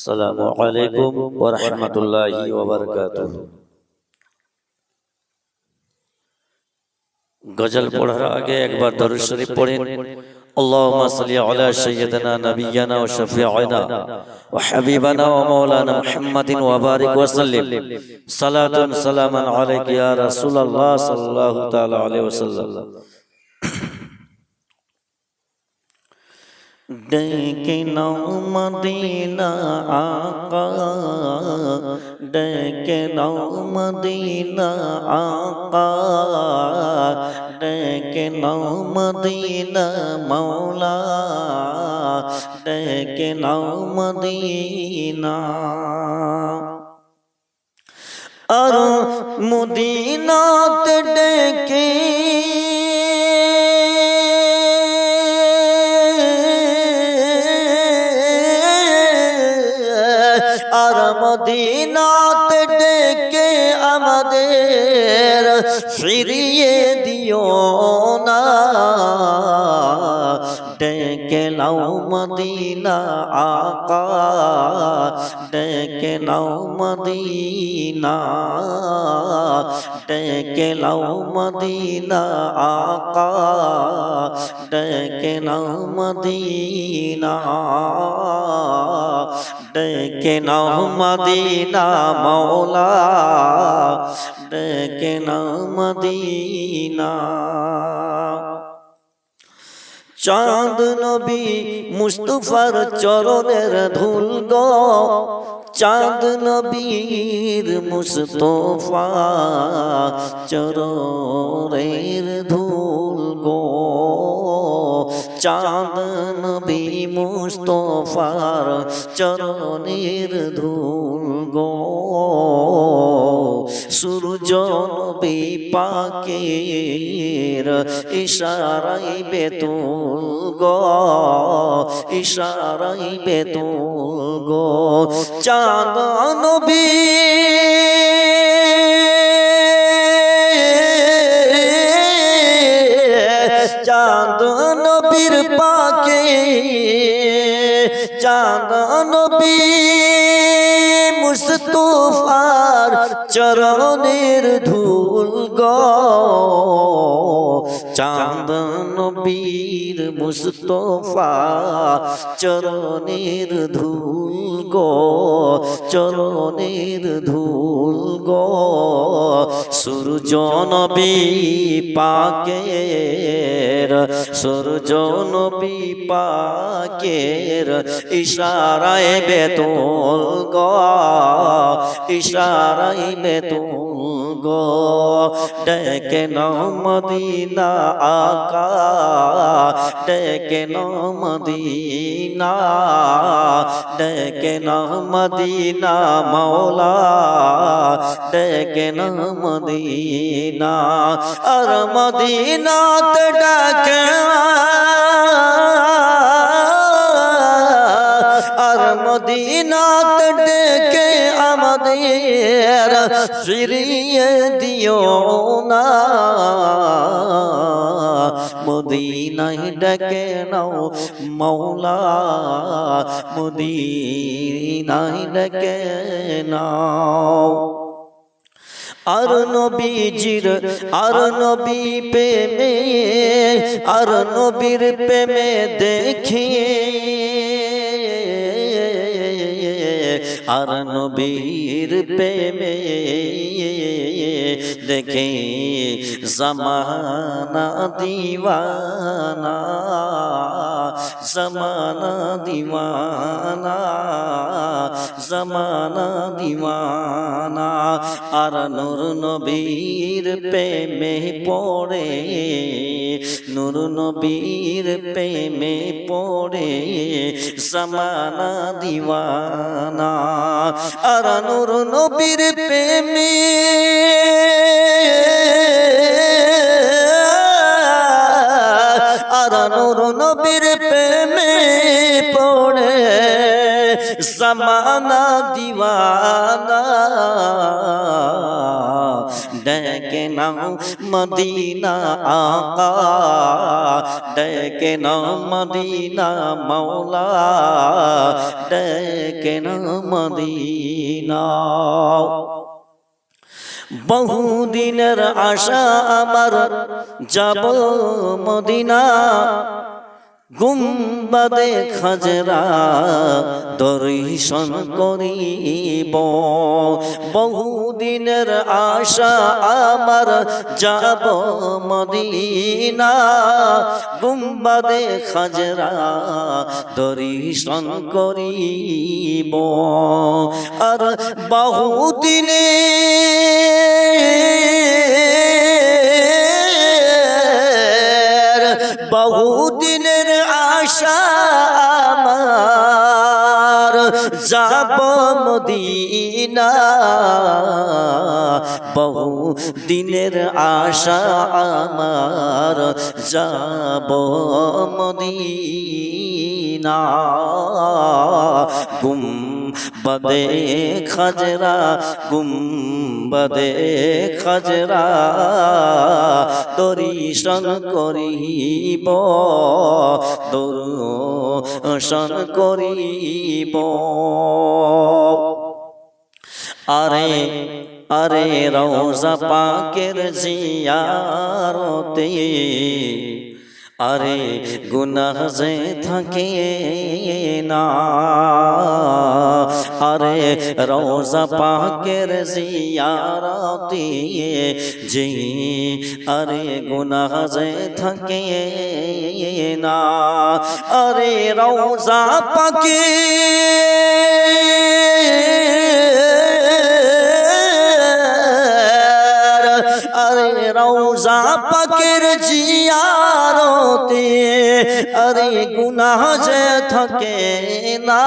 আসসালামু আলাইকুম ওয়া রাহমাতুল্লাহি ওয়া বারাকাতুহু। গজল পড়ার আগে একবার দরুদ শরীফ পড়েন। আল্লাহুম্মা সাল্লি আলা সাইয়্যিদিনা নাবিয়্যিনা ওয়া শাফিঈনা ওয়া হাবিবানা ওয়া মাওলানা মুহাম্মাদিন ওয়া বারিক ওয়া সাল্লিম। সালাতুন সালামান আলাইকা ইয়া রাসূলুল্লাহ সাল্লাল্লাহু তাআলা আলাইহি ওয়াসাল্লাম। ডেকে নাও মদিনা আকা, ডেকে নাও মদিনা আকা, ডেকে নাও মদিনা মৌলা, ডেকে নাও মদিনা। আর মদিনাতে ডেকে আর মদিনাতে ডেকে আমাদের ফিরিয়ে দিও না। ডেকে নাও মদিনা আকা, ডেকে নাও মদিনা, ডেকে নাও মদিনা আকা, ডেকে নাও মদিনা, ডেকে নাও মদিনা মৌলা, ডেকে নাও মদিনা। চাঁদ নবী মুস্তাফার চরণের ধুল গো, চাঁদ নবীর মুস্তাফা চরণের ধুল গো, চাঁদ নবী মুস্তাফার চরণের ধুল গো। সূর্য নবী পাকের ইশারায় বেতুল গো, ইশারায় বেতুল গো। চাঁদ নবী চাঁদ নবীর পাকে, চাঁদ নবী মুস্তাফার চরণের ধুল গো, চাঁদ নবীর মুস্তাফা চরণের ধুল গো, চরণের ধুল গো। সূর্য নবী পাকের, সূর্য নবী পাকের ইশারায় বেতুল গো, ইশারায় বেতুল গো। ডেকে নাও মদিনা আকা, ডেকে নাও মদিনা, ডেকে নাও মদিনা মৌলা, ডেকে নাও মদিনা। আর মদিনাতে ডাকে, আর মদিনাতে ডেকে আমাদের ফিরিয়ে দিও না। মদিনায় ডেকে নাও মৌলা, মদিনায় ডেকে নাও। আর নবীজির, আর নবী প্রেমে, আর নবীর প্রেমে দেখিয়ে, আর নবীর প্রেমে দেখে জমানা দিওয়ানা, জমানা দিওয়ানা, জমানা দিওয়ানা। আর নূর নবীর প্রেমে পড়ে, নূর নবীর প্রেমে পড়ে জমানা দিওয়ানা। আর নূর নবীর প্রেমে, আর নূর নবীর প্রেমে পড়ে জমানা দিওয়ানা ডেকে নাও মদিনা আকা ডেকে নাও মদিনা মৌলা ডেকে নাও মদিনা বহুদিনের আশা আমার যাব মদিনা গুম্বাদে খাজরা দর্শন করিব বহুদিনের আশা আমার যাব মদিনা গুম্বাদে খাজরা দর্শন করিব আর বহুদিনে বহুদিনের আশা আমার যাব মদিনা বহুদিনের আশা আমার যাব মদিনা গুম্বাদে খাজরা গুম্বাদে খাজরা দর্শন করিব দর্শন করিব আরে আরে রওজা পাকের জিয়ারতে আরে গুনাহ যে থাকে না আরে রওজা পাকের জিয়ারতে যে আরে গুনাহ যে থাকে না আরে রওজা পাকে আরে রওজা পাকের জিয়ারতে আরে গুনাহ যে থাকে না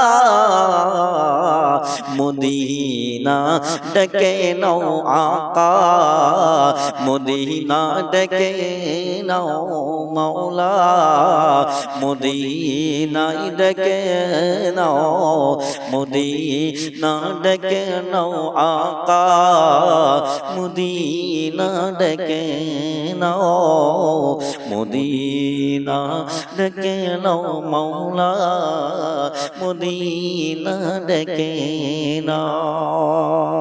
মদিনা ডেকে নাও আকা মদিনা ডেকে নাও মৌলা মদিনা ডেকে নাও মদিনা ডেকে নাও আকা মদিনা ডেকে নাও মদিনা ডেকে নাও মৌলা মদিনা ডেকে নাও